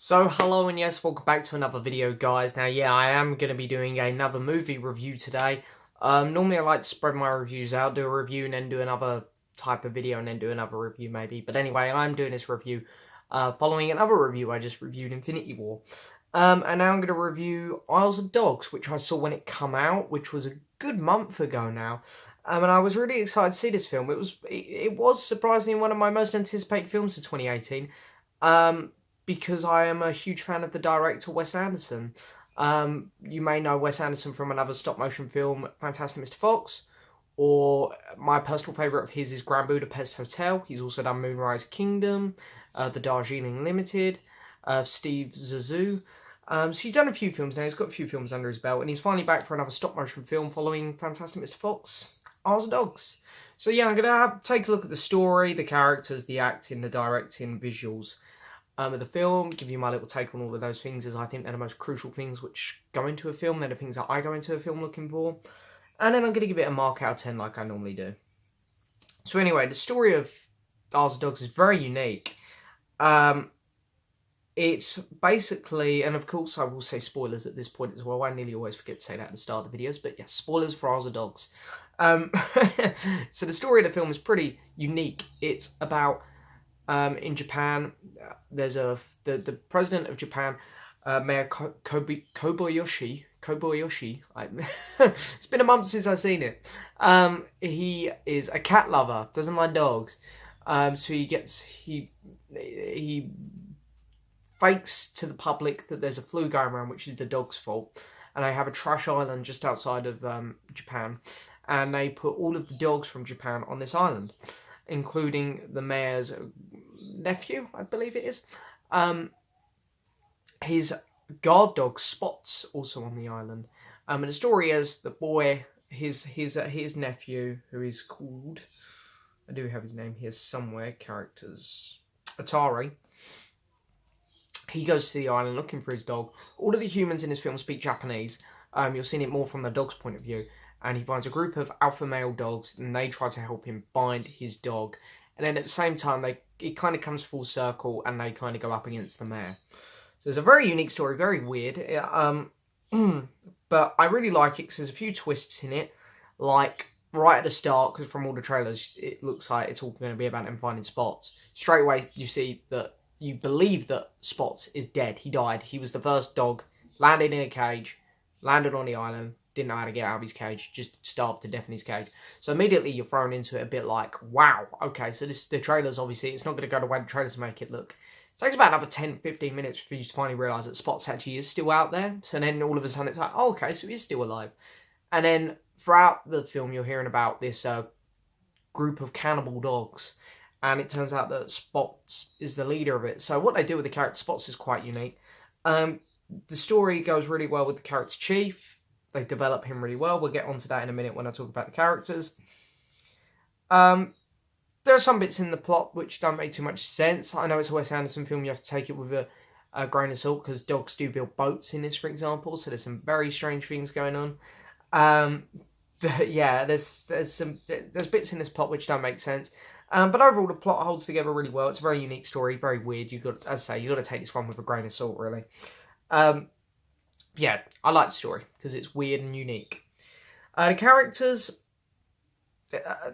So hello and yes, welcome back to another video, guys. Now yeah, I am going to be doing another movie review today. Normally I like to spread my reviews out, do a review and then do another type of video and then do another review maybe. But anyway, I'm doing this review following another review. I just reviewed Infinity War. And now I'm going to review Isles of Dogs, which I saw when it come out, which was a good month ago now. And I was really excited to see this film. It was surprisingly one of my most anticipated films of 2018. Because I am a huge fan of the director Wes Anderson. You may know Wes Anderson from another stop-motion film, Fantastic Mr. Fox, or my personal favourite of his is Grand Budapest Hotel. He's also done Moonrise Kingdom, The Darjeeling Limited, Steve Zissou. So he's done a few films now. He's got a few films under his belt, and he's finally back for another stop-motion film following Fantastic Mr. Fox, Isles of Dogs. So yeah, I'm going to take a look at the story, the characters, the acting, the directing, visuals of the film, give you my little take on all of those things, as I think they're the most crucial things which go into a film. They're the things that I go into a film looking for. And then I'm going to give it a mark out of 10 like I normally do. So anyway, the story of Isles of Dogs is very unique. It's basically, and of course I will say spoilers at this point as well. I nearly always forget to say that at the start of the videos, but yes, spoilers for Isles of Dogs. So the story of the film is pretty unique. It's about in Japan, there's the president of Japan, Mayor Kobayashi. It's been a month since I've seen it. He is a cat lover, doesn't like dogs. So he fakes to the public that there's a flu going around, which is the dog's fault. And they have a trash island just outside of Japan, and they put all of the dogs from Japan on this island, including the mayor's nephew, I believe it is. His guard dog Spot's also on the island. And the story is the boy, his nephew, who is called, I do have his name here somewhere, characters, Atari. He goes to the island looking for his dog. All of the humans in this film speak Japanese. You're seeing it more from the dog's point of view. And he finds a group of alpha male dogs, and they try to help him find his dog. And then at the same time, it kind of comes full circle, and they kind of go up against the mayor. So it's a very unique story, very weird. But I really like it because there's a few twists in it. Like, right at the start, because from all the trailers, it looks like it's all going to be about him finding Spots. Straight away, you see that you believe that Spots is dead. He died. He was the first dog, landed in a cage, landed on the island, didn't know how to get out of his cage, just starved to death in his cage. So immediately you're thrown into it a bit like, wow, okay, so the trailers, obviously, it's not going to go the way the trailers make it look. It takes about another 10-15 minutes for you to finally realise that Spots actually is still out there. So then all of a sudden it's like, oh, okay, so he's still alive. And then throughout the film you're hearing about this group of cannibal dogs. And it turns out that Spots is the leader of it. So what they do with the character Spots is quite unique. The story goes really well with the character Chief. They develop him really well. We'll get onto that in a minute when I talk about the characters. There are some bits in the plot which don't make too much sense. I know it's a Wes Anderson film. You have to take it with a grain of salt because dogs do build boats in this, for example. So there's some very strange things going on. But yeah, there's bits in this plot which don't make sense. But overall, the plot holds together really well. It's a very unique story, very weird. As I say, you've got to take this one with a grain of salt, really. Yeah, I like the story because it's weird and unique. The characters,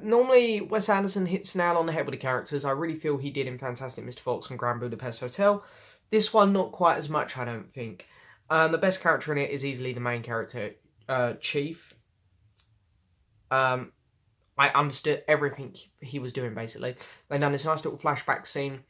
normally Wes Anderson hits nail on the head with the characters. I really feel he did in Fantastic Mr. Fox and Grand Budapest Hotel. This one, not quite as much, I don't think. The best character in it is easily the main character, Chief. I understood everything he was doing, basically. They've done this nice little flashback scene,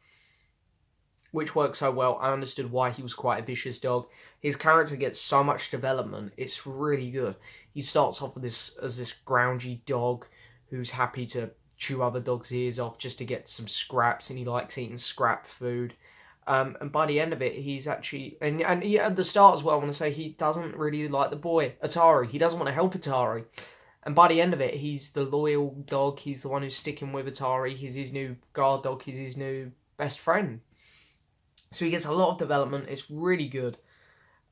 which works so well. I understood why he was quite a vicious dog. His character gets so much development. It's really good. He starts off with as this grouchy dog who's happy to chew other dogs' ears off just to get some scraps, and he likes eating scrap food. And by the end of it, he's actually... And he, at the start as well, I want to say he doesn't really like the boy, Atari. He doesn't want to help Atari. And by the end of it, he's the loyal dog. He's the one who's sticking with Atari. He's his new guard dog. He's his new best friend. So he gets a lot of development. It's really good.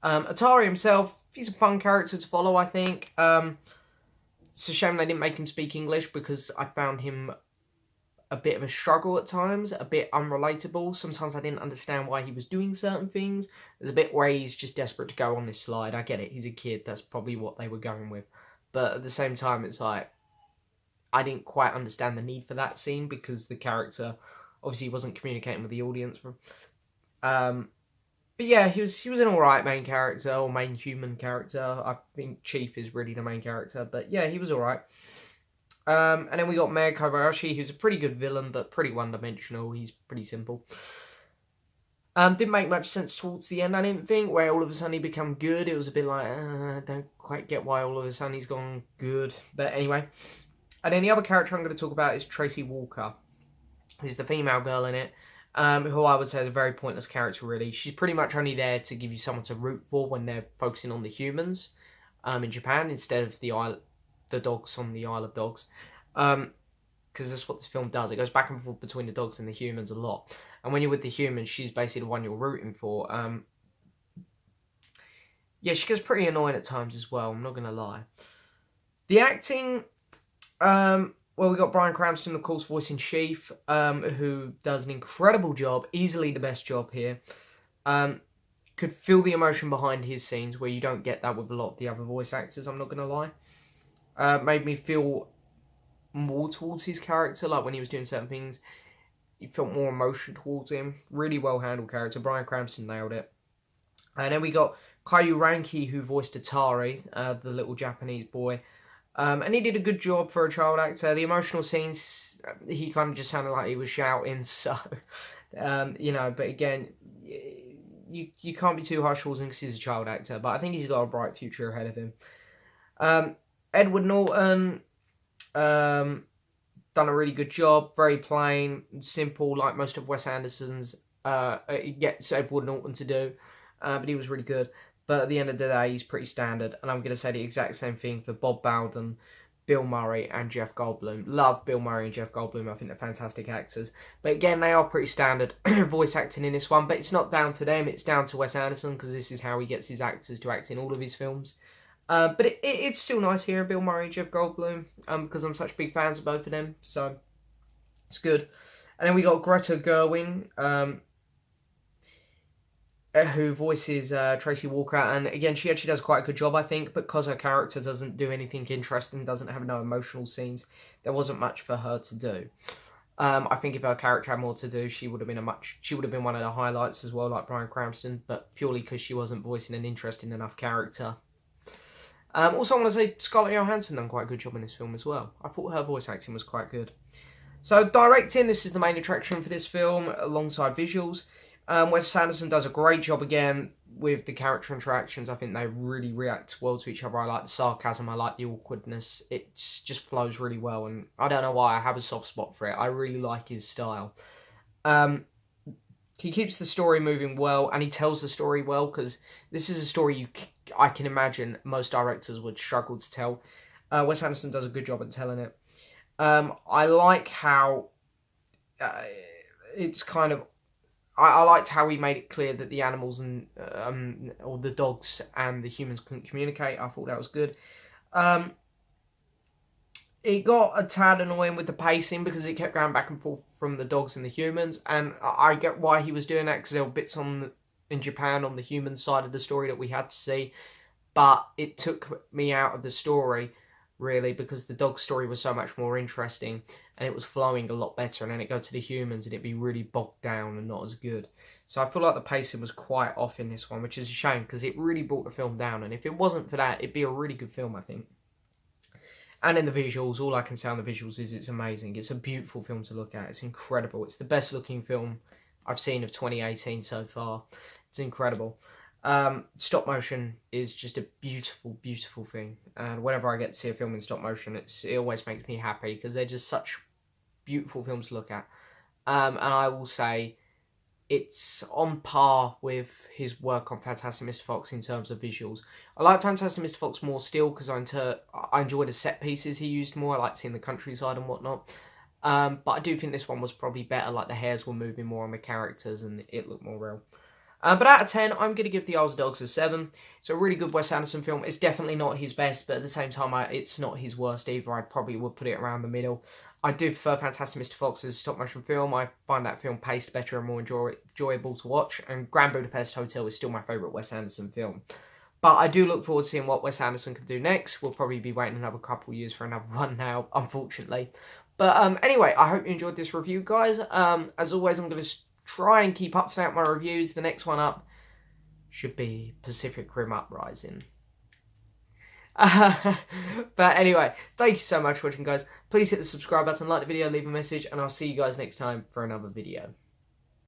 Atari himself, he's a fun character to follow, I think. It's a shame they didn't make him speak English because I found him a bit of a struggle at times, a bit unrelatable. Sometimes I didn't understand why he was doing certain things. There's a bit where he's just desperate to go on this slide. I get it, he's a kid, that's probably what they were going with. But at the same time, it's like, I didn't quite understand the need for that scene because the character obviously wasn't communicating with the audience. But yeah, he was an alright main character, or main human character. I think Chief is really the main character, but yeah, he was alright. And then we got Mayor Kobayashi, who's a pretty good villain, but pretty one-dimensional. He's pretty simple. Didn't make much sense towards the end, I didn't think, where all of a sudden he become good. It was a bit like, I don't quite get why all of a sudden he's gone good. But anyway. And then the other character I'm going to talk about is Tracy Walker, who's the female girl in it. Who I would say is a very pointless character, really. She's pretty much only there to give you someone to root for when they're focusing on the humans in Japan, instead of the dogs on the Isle of Dogs. Because that's what this film does. It goes back and forth between the dogs and the humans a lot. And when you're with the humans, she's basically the one you're rooting for. Yeah, she gets pretty annoying at times as well, I'm not going to lie. The acting... well, we got Bryan Cranston, of course, voicing Chief, who does an incredible job, easily the best job here. Could feel the emotion behind his scenes, where you don't get that with a lot of the other voice actors, I'm not going to lie. Made me feel more towards his character, like when he was doing certain things, you felt more emotion towards him. Really well handled character. Bryan Cranston nailed it. And then we got Caillou Ranky, who voiced Atari, the little Japanese boy. And he did a good job for a child actor. The emotional scenes, he kind of just sounded like he was shouting, so, you know, but again, you can't be too harsh towards him because he's a child actor, but I think he's got a bright future ahead of him. Edward Norton, done a really good job, very plain, simple, like most of Wes Anderson's, gets Edward Norton to do, but he was really good. But at the end of the day, he's pretty standard. And I'm going to say the exact same thing for Bob Bowden, Bill Murray, and Jeff Goldblum. Love Bill Murray and Jeff Goldblum. I think they're fantastic actors. But again, they are pretty standard voice acting in this one. But it's not down to them. It's down to Wes Anderson, because this is how he gets his actors to act in all of his films. But it's still nice hearing Bill Murray and Jeff Goldblum, because I'm such big fans of both of them. So it's good. And then we got Greta Gerwig, who voices Tracy Walker, and again, she actually does quite a good job, I think, because her character doesn't do anything interesting, doesn't have no emotional scenes. There wasn't much for her to do. I think if her character had more to do, she would have been one of the highlights as well, like Bryan Cranston, but purely because she wasn't voicing an interesting enough character. Also, I want to say Scarlett Johansson done quite a good job in this film as well. I thought her voice acting was quite good. So, directing, this is the main attraction for this film, alongside visuals. Wes Anderson does a great job again with the character interactions. I think they really react well to each other. I like the sarcasm, I like the awkwardness. It just flows really well, and I don't know why, I have a soft spot for it. I really like his style. He keeps the story moving well, and he tells the story well, because this is a story I can imagine most directors would struggle to tell. Wes Anderson does a good job at telling it. I like how it's kind of... I liked how he made it clear that the animals and or the dogs and the humans couldn't communicate. I thought that was good. It got a tad annoying with the pacing, because it kept going back and forth from the dogs and the humans, and I get why he was doing that, because there were bits in Japan on the human side of the story that we had to see, but it took me out of the story, really, because the dog story was so much more interesting, and it was flowing a lot better, and then it go to the humans, and it'd be really bogged down and not as good. So I feel like the pacing was quite off in this one, which is a shame, because it really brought the film down, and if it wasn't for that, it'd be a really good film, I think. And in the visuals, all I can say on the visuals is it's amazing. It's a beautiful film to look at. It's incredible. It's the best looking film I've seen of 2018 so far. It's incredible. Stop motion is just a beautiful, beautiful thing. And whenever I get to see a film in stop motion, it always makes me happy, because they're just such beautiful films to look at. And I will say it's on par with his work on Fantastic Mr. Fox in terms of visuals. I like Fantastic Mr. Fox more still, because I enjoy the set pieces he used more. I like seeing the countryside and whatnot. But I do think this one was probably better, like the hairs were moving more on the characters and it looked more real. But out of 10, I'm going to give The Isle of Dogs a 7. It's a really good Wes Anderson film. It's definitely not his best, but at the same time, it's not his worst either. I probably would put it around the middle. I do prefer Fantastic Mr. Fox as a stop motion film. I find that film paced better and more enjoyable to watch. And Grand Budapest Hotel is still my favourite Wes Anderson film. But I do look forward to seeing what Wes Anderson can do next. We'll probably be waiting another couple of years for another one now, unfortunately. But anyway, I hope you enjoyed this review, guys. As always, I'm going to try and keep up to date with my reviews. The next one up should be Pacific Rim Uprising. But anyway, thank you so much for watching, guys. Please hit the subscribe button, like the video, leave a message, and I'll see you guys next time for another video.